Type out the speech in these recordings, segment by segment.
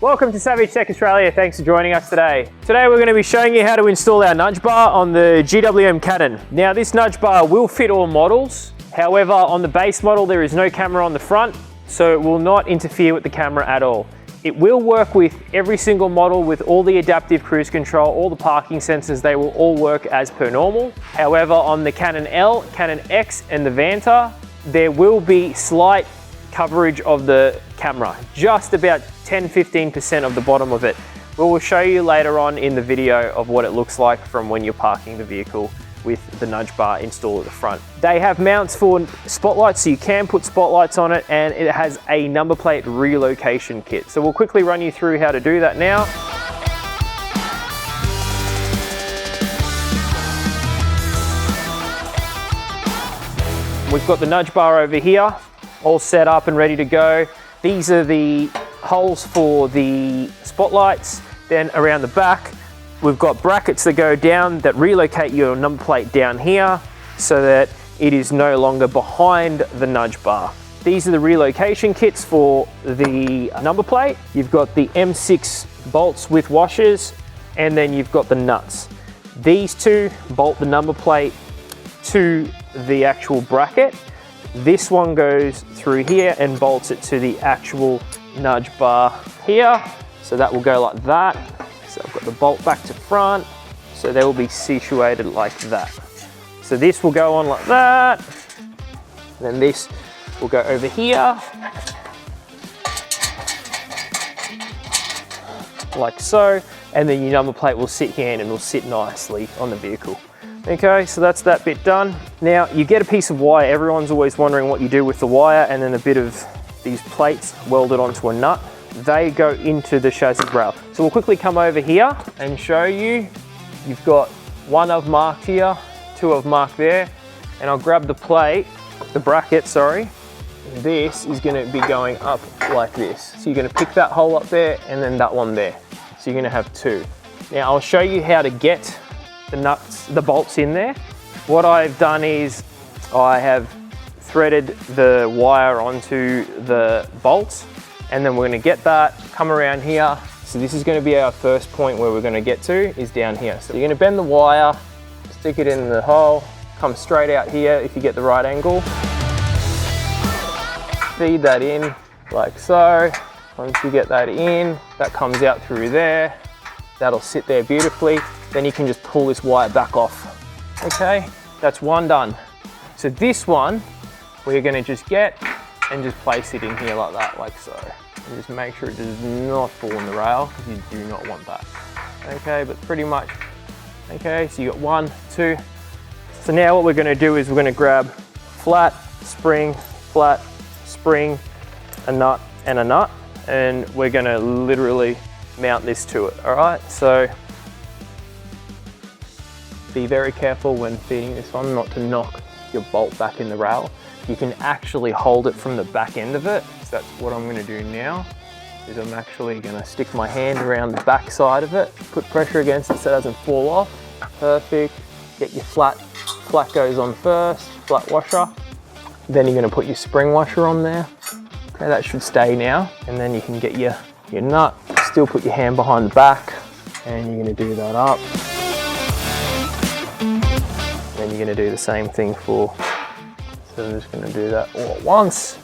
Welcome to Savage Tech Australia. Thanks for joining us today. Today we're going to be showing you how to install our nudge bar on the GWM Cannon. Now this nudge bar will fit all models. However, on the base model there is no camera on the front, so it will not interfere with the camera at all. It will work with every single model with all the adaptive cruise control, all the parking sensors, they will all work as per normal. However, on the Canon L, Canon X and the Vanta, there will be slight coverage of the camera, just about 10-15% of the bottom of it. We will show you later on in the video of what it looks like from when you're parking the vehicle with the nudge bar installed at the front. They have mounts for spotlights, so you can put spotlights on it, and it has a number plate relocation kit. So we'll quickly run you through how to do that now. We've got the nudge bar over here, all set up and ready to go. These are the holes for the spotlights. Then around the back, we've got brackets that go down that relocate your number plate down here so that it is no longer behind the nudge bar. These are the relocation kits for the number plate. You've got the M6 bolts with washers, and then you've got the nuts. These two bolt the number plate to the actual bracket. This one goes through here and bolts it to the actual nudge bar here. So that will go like that. So I've got the bolt back to front, so they will be situated like that. So this will go on like that, and then this will go over here, like so, and then your number plate will sit here and it will sit nicely on the vehicle. Okay, so that's that bit done. Now you get a piece of wire. Everyone's always wondering what you do with the wire, and then a bit of these plates welded onto a nut. They go into the chassis rail. So we'll quickly come over here and show you. You've got one I've marked here, two I've marked there, and I'll grab the plate, the bracket, sorry. This is gonna be going up like this. So you're gonna pick that hole up there and then that one there. So you're gonna have two. Now I'll show you how to get the nuts, the bolts in there. What I've done is I have threaded the wire onto the bolts, and then we're going to get that, come around here. So this is going to be our first point where we're going to get to, is down here. So you're going to bend the wire, stick it in the hole, come straight out here if you get the right angle. Feed that in like so. Once you get that in, that comes out through there. That'll sit there beautifully. Then you can just pull this wire back off. Okay, that's one done. So this one, we're gonna just get and just place it in here like that, like so. And just make sure it does not fall on the rail, because you do not want that. Okay, but pretty much, okay, so you got 1, 2. So now what we're gonna do is we're gonna grab flat, spring, a nut, and we're gonna literally mount this to it, all right? So be very careful when feeding this on not to knock your bolt back in the rail. You can actually hold it from the back end of it. So that's what I'm gonna do now, is I'm actually gonna stick my hand around the back side of it, put pressure against it so it doesn't fall off. Perfect. Get your flat goes on first, flat washer. Then you're gonna put your spring washer on there. Okay, that should stay now. And then you can get your nut, still put your hand behind the back, and you're gonna do that up. Then you're gonna do the same thing for, so I'm just gonna do that all at once.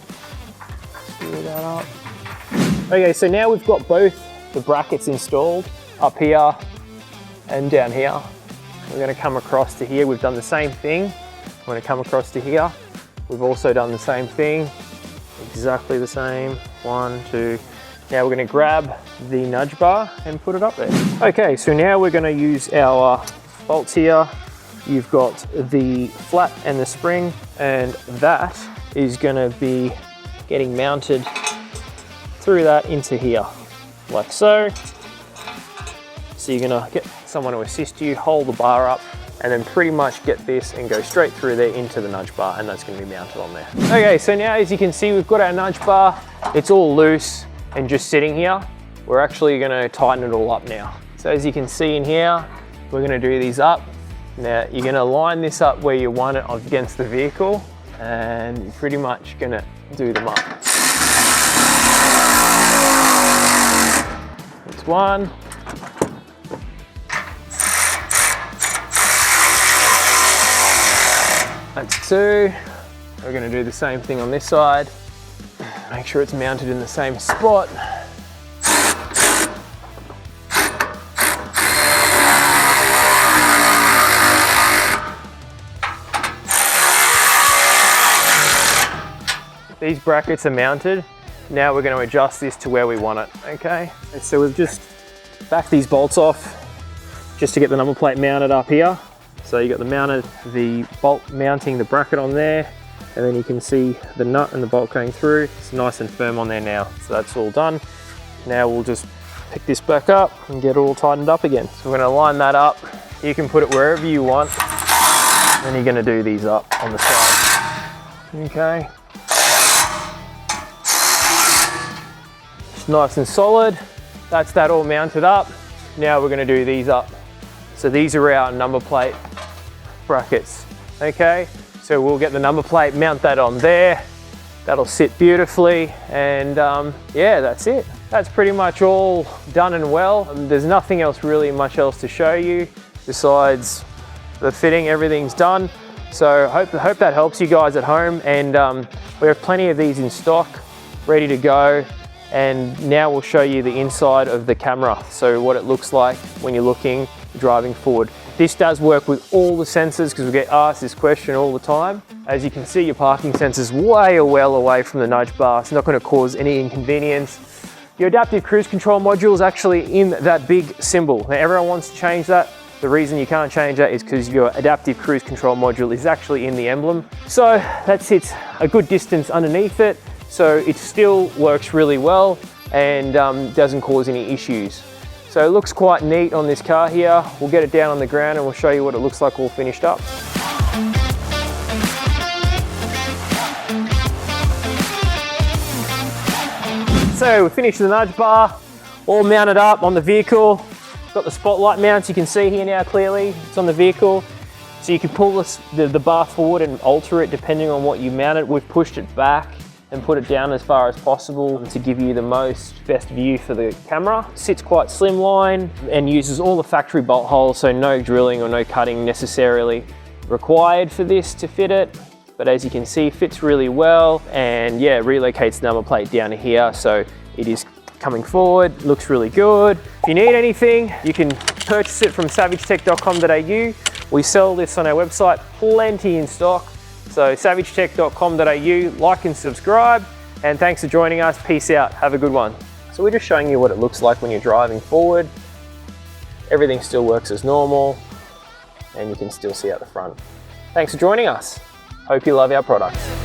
Screw that up. Okay, so now we've got both the brackets installed up here and down here. We're gonna come across to here. We've done the same thing. We're gonna come across to here. We've also done the same thing, exactly the same. 1, 2. Now we're gonna grab the nudge bar and put it up there. Okay, so now we're gonna use our bolts here. You've got the flat and the spring, and that is gonna be getting mounted through that into here, like so. So you're gonna get someone to assist you, hold the bar up, and then pretty much get this and go straight through there into the nudge bar, and that's gonna be mounted on there. Okay, so now as you can see, we've got our nudge bar. It's all loose and just sitting here. We're actually gonna tighten it all up now. So as you can see in here, we're gonna do these up. Now you're gonna line this up where you want it against the vehicle, and you're pretty much gonna do them up. That's one. That's two. We're going to do the same thing on this side. Make sure it's mounted in the same spot. These brackets are mounted. Now we're going to adjust this to where we want it, okay? And so we've just backed these bolts off just to get the number plate mounted up here. So you got the bolt mounting the bracket on there, and then you can see the nut and the bolt going through. It's nice and firm on there now. So that's all done. Now we'll just pick this back up and get it all tightened up again. So we're going to line that up. You can put it wherever you want. And you're going to do these up on the side. Okay. It's nice and solid. That's that all mounted up. Now we're going to do these up. So these are our number plate brackets, okay? So we'll get the number plate, mount that on there. That'll sit beautifully, and yeah, that's it. That's pretty much all done and well. There's nothing else really much else to show you besides the fitting. Everything's done. So hope that helps you guys at home, and we have plenty of these in stock, ready to go. And now we'll show you the inside of the camera, so what it looks like when you're looking, driving forward. This does work with all the sensors, because we get asked this question all the time. As you can see, your parking sensor's way well away from the nudge bar. It's not going to cause any inconvenience. Your adaptive cruise control module is actually in that big symbol. Now everyone wants to change that. The reason you can't change that is because your adaptive cruise control module is actually in the emblem. So that sits a good distance underneath it. So it still works really well and doesn't cause any issues. So it looks quite neat on this car here. We'll get it down on the ground and we'll show you what it looks like all finished up. So we finished the nudge bar, all mounted up on the vehicle. Got the spotlight mounts, you can see here now clearly, it's on the vehicle. So you can pull the bar forward and alter it depending on what you mount it. We've pushed it back and put it down as far as possible to give you the best view for the camera. Sits quite slimline and uses all the factory bolt holes, so no drilling or no cutting necessarily required for this to fit it. But as you can see, fits really well, and yeah, relocates the number plate down to here, so it is coming forward, looks really good. If you need anything, you can purchase it from savagetech.com.au. We sell this on our website, plenty in stock. So savagetech.com.au, like and subscribe, and thanks for joining us. Peace out, have a good one. So we're just showing you what it looks like when you're driving forward. Everything still works as normal, and you can still see out the front. Thanks for joining us. Hope you love our products.